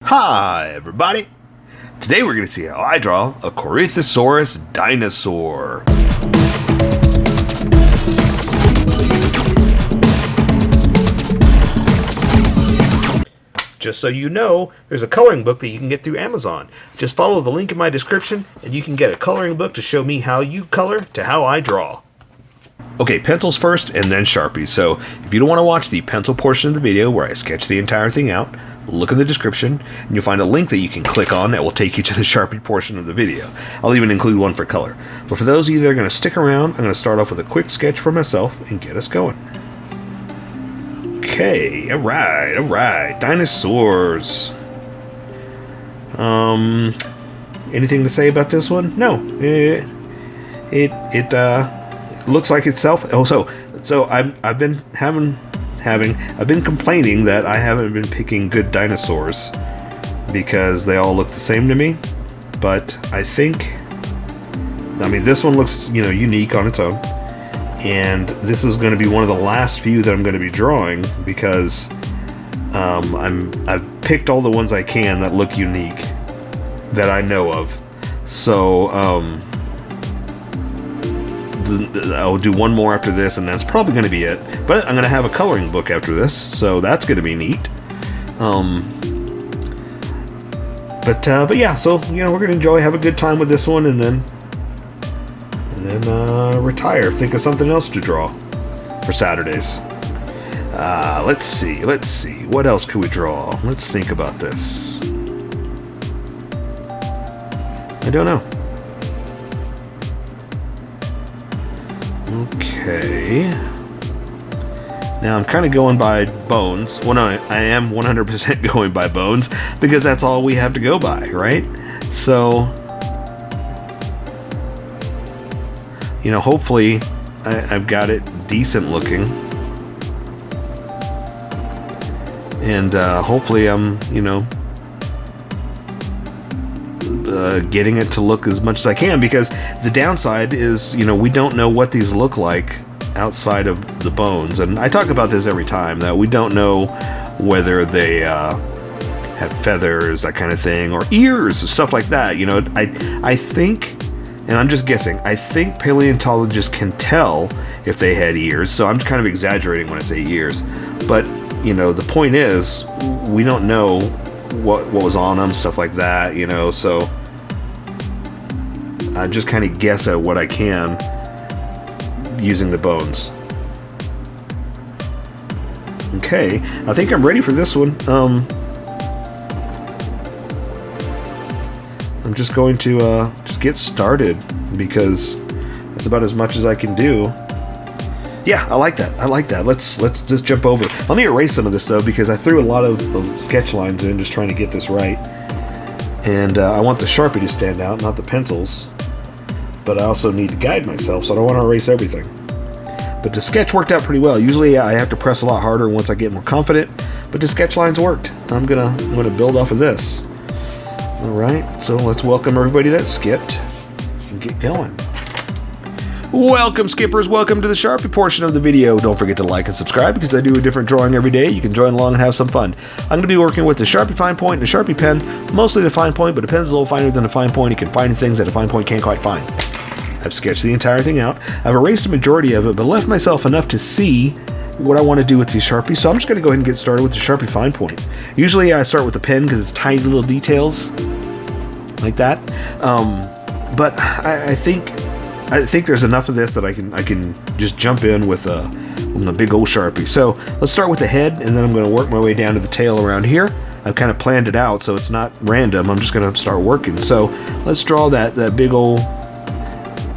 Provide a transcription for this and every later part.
Hi everybody! Today we're going to see how I draw a Corythosaurus Dinosaur. Just so you know, there's a coloring book that you can get through Amazon. Just follow the link in my description and you can get a coloring book to show me how you color to how I draw. Okay, pencils first and then Sharpies. So if you don't want to watch the pencil portion of the video where I sketch the entire thing out, look in the description and you'll find a link that you can click on that will take you to the Sharpie portion of the video. I'll even include one for color. But for those of you that are going to stick around, I'm going to start off with a quick sketch for myself and get us going. Okay, alright. Dinosaurs. Anything to say about this one? No. It looks like itself. Oh, so I've been complaining that I haven't been picking good dinosaurs because they all look the same to me. But I mean, this one looks, unique on its own, and this is going to be one of the last few that I'm going to be drawing because I've picked all the ones I can that look unique that I know of. So I'll do one more after this, and that's probably going to be it. But I'm going to have a coloring book after this, so that's going to be neat. But yeah, so we're going to have a good time with this one, and then retire. Think of something else to draw for Saturdays. Let's see. What else could we draw? Let's think about this. I don't know. Okay. Now I'm kind of going by bones. Well, no, I am 100% going by bones because that's all we have to go by, right? So, hopefully I've got it decent looking. And hopefully I'm, getting it to look as much as I can, because the downside is, we don't know what these look like outside of the bones. And I talk about this every time, that we don't know whether they have feathers, that kind of thing, or ears, stuff like that. I think, and I'm just guessing, I think paleontologists can tell if they had ears, so I'm kind of exaggerating when I say ears. But, the point is, we don't know what was on them, stuff like that, so I just kind of guess at what I can using the bones. Okay, I think I'm ready for this one. I'm just going to just get started because that's about as much as I can do. Yeah, I like that. Let's just jump over. Let me erase some of this though, because I threw a lot of sketch lines in just trying to get this right. And I want the Sharpie to stand out, not the pencils. But I also need to guide myself, so I don't want to erase everything. But the sketch worked out pretty well. Usually I have to press a lot harder once I get more confident, but the sketch lines worked. I'm gonna build off of this. All right, so let's welcome everybody that skipped and get going. Welcome, skippers. Welcome to the Sharpie portion of the video. Don't forget to like and subscribe because I do a different drawing every day. You can join along and have some fun. I'm going to be working with the Sharpie fine point and the Sharpie pen, mostly the fine point, but a pen's a little finer than a fine point. You can find things that a fine point can't quite find. I've sketched the entire thing out. I've erased a majority of it, but left myself enough to see what I want to do with these Sharpies, so I'm just going to go ahead and get started with the Sharpie fine point. Usually I start with the pen because it's tiny little details like that, but I think there's enough of this that I can just jump in with a big old Sharpie. So let's start with the head, and then I'm going to work my way down to the tail around here. I've kind of planned it out, so it's not random. I'm just going to start working. So let's draw that big old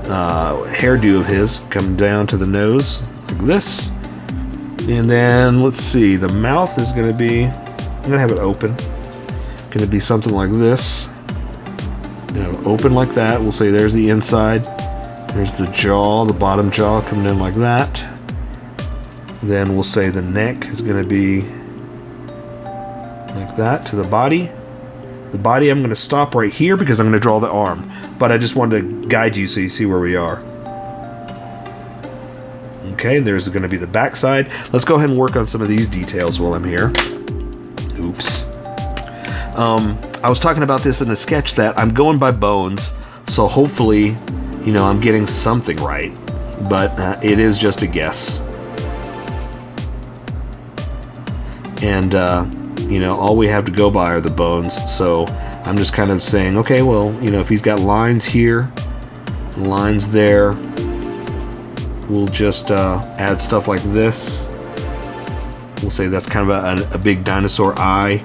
hairdo of his come down to the nose like this. And then let's see, the mouth is going to be, I'm going to have it open. Going to be something like this. Open like that. We'll say there's the inside. There's the jaw, the bottom jaw coming in like that. Then we'll say the neck is going to be like that to the body. The body I'm going to stop right here because I'm going to draw the arm. But I just wanted to guide you so you see where we are. Okay, there's going to be the back side. Let's go ahead and work on some of these details while I'm here. Oops. I was talking about this in the sketch that I'm going by bones, so hopefully, you know, I'm getting something right, but it is just a guess. And, you know, all we have to go by are the bones, so I'm just kind of saying, okay, well, you know, if he's got lines here, lines there, we'll just add stuff like this. We'll say that's kind of a big dinosaur eye,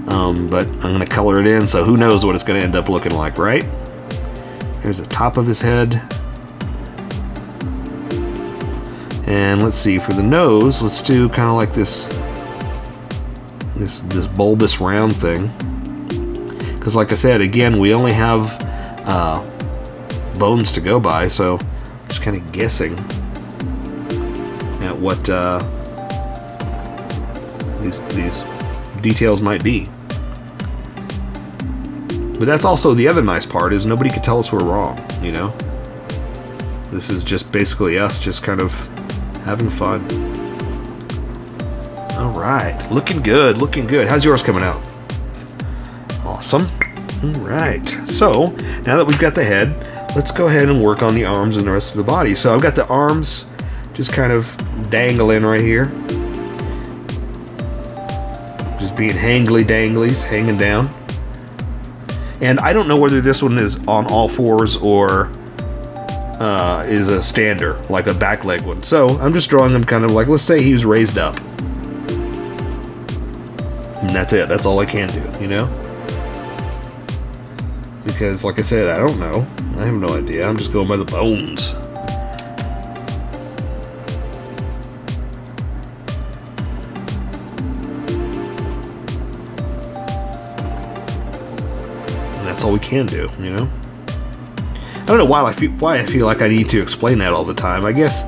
but I'm going to color it in, so who knows what it's going to end up looking like, right? Here's the top of his head. And let's see, for the nose, let's do kind of like this bulbous round thing. Because like I said, again, we only have bones to go by, so I'm just kind of guessing at what these details might be. But that's also the other nice part, is nobody could tell us we're wrong, you know? This is just basically us just kind of having fun. Alright, looking good, looking good. How's yours coming out? Awesome. Alright, so now that we've got the head, let's go ahead and work on the arms and the rest of the body. So I've got the arms just kind of dangling right here. Just being hangly-danglies, hanging down. And I don't know whether this one is on all fours or is a stander, like a back leg one. So I'm just drawing him kind of like, let's say he was raised up. And that's it. That's all I can do, you know? Because, like I said, I don't know. I have no idea. I'm just going by the bones. And that's all we can do, you know? I don't know why I feel like I need to explain that all the time. I guess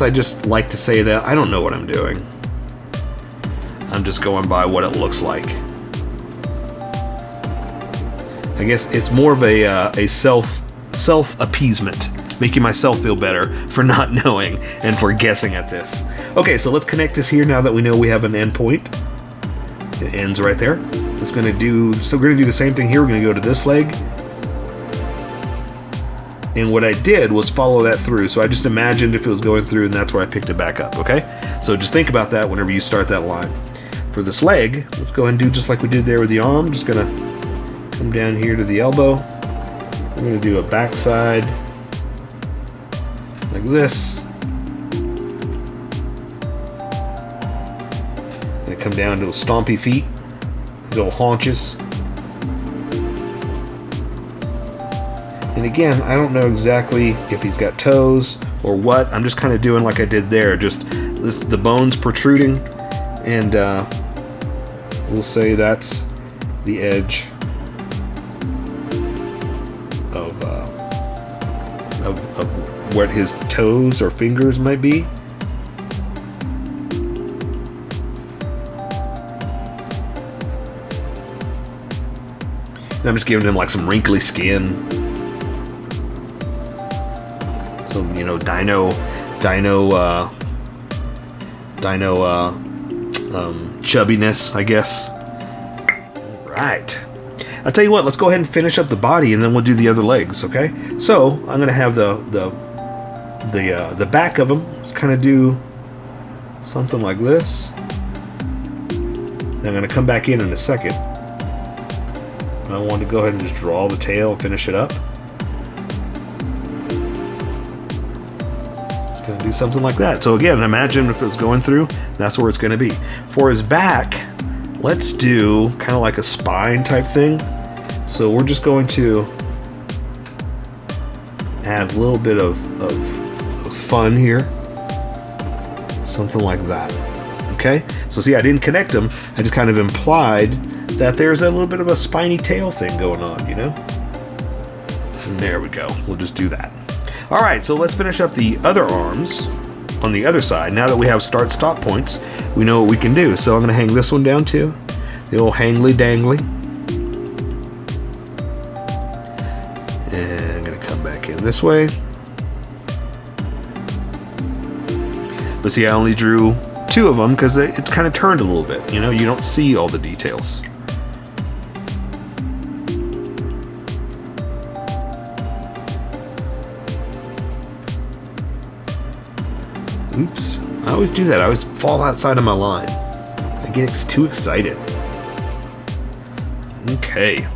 I just like to say that I don't know what I'm doing. I'm just going by what it looks like. I guess it's more of a self-appeasement, making myself feel better for not knowing and for guessing at this. Okay, so let's connect this here now that we know we have an end point. It ends right there. We're gonna do the same thing here. We're gonna go to this leg. And what I did was follow that through. So I just imagined if it was going through, and that's where I picked it back up, okay? So just think about that whenever you start that line. For this leg, let's go ahead and do just like we did there with the arm. Just gonna come down here to the elbow. We're gonna do a backside like this. Gonna come down to the stompy feet, his little haunches. And again, I don't know exactly if he's got toes or what. I'm just kind of doing like I did there, just the bones protruding, and we'll say that's the edge of what his toes or fingers might be. And I'm just giving him like some wrinkly skin. Some, you know, dino chubbiness, I guess. Right. I'll tell you what, let's go ahead and finish up the body and then we'll do the other legs, okay? So I'm gonna have the back of him. Let's kind of do something like this. Then I'm gonna come back in a second. I want to go ahead and just draw the tail and finish it up. Gonna do something like that. So again, imagine if it's going through, that's where it's going to be. For his back, let's do kind of like a spine type thing. So we're just going to add a little bit of fun here. Something like that. Okay? So see, I didn't connect them. I just kind of implied that there's a little bit of a spiny tail thing going on, you know? And there we go. We'll just do that. All right, so let's finish up the other arms on the other side. Now that we have start-stop points, we know what we can do. So I'm gonna hang this one down too. The old hangly-dangly. And I'm gonna come back in this way. But see, I only drew 2 of them because it kind of turned a little bit. You know, you don't see all the details. Oops. I always do that. I always fall outside of my line. I get too excited. Okay.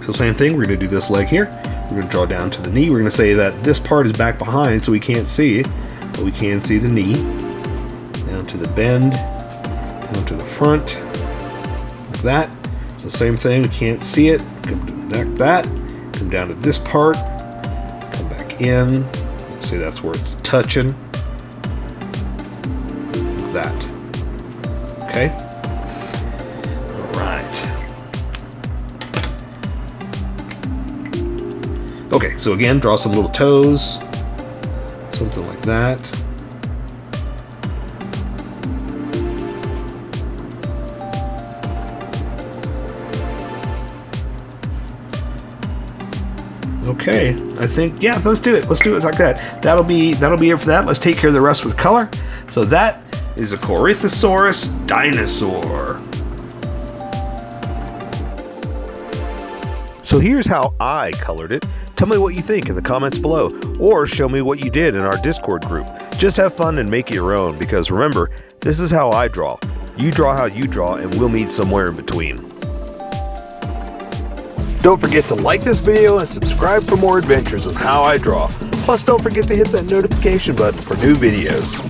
So same thing, we're going to do this leg here. We're going to draw down to the knee. We're going to say that this part is back behind so we can't see, but we can see the knee. Down to the bend, down to the front, like that. So same thing, we can't see it. Come to the neck, that. Come down to this part. Come back in. See, that's where it's touching. Like that. Okay. All right. Okay, so again, draw some little toes. Something like that. Okay, I think, yeah, let's do it. Let's do it like that. That'll be it for that. Let's take care of the rest with color. So that is a Corythosaurus Dinosaur. So here's how I colored it. Tell me what you think in the comments below, or show me what you did in our Discord group. Just have fun and make it your own, because remember, this is how I draw. You draw how you draw, and we'll meet somewhere in between. Don't forget to like this video and subscribe for more adventures with How I Draw. Plus, don't forget to hit that notification button for new videos.